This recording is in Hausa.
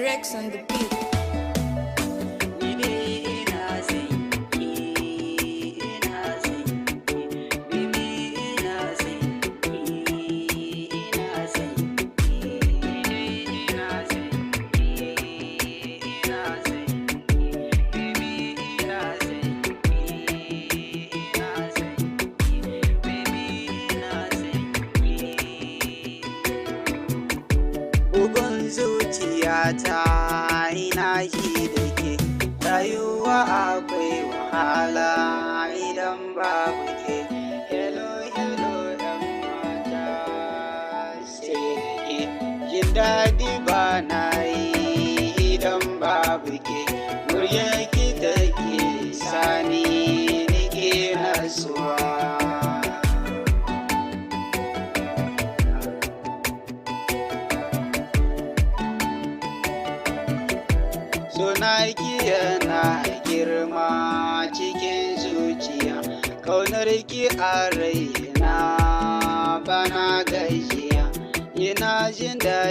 Rex on the beat. Bugun zuciyata ina ji da ke, rayuwa akwai wahala idan babu ke. Hello, hello, ɗan mata sai da ke, jin daɗi ba na yi idan babu ke. Muryarki take sani nake nasuwa. Sunaki yana girma cikin zuciya, ƙaunarki a raina bana gajiya, ina jin daɗi.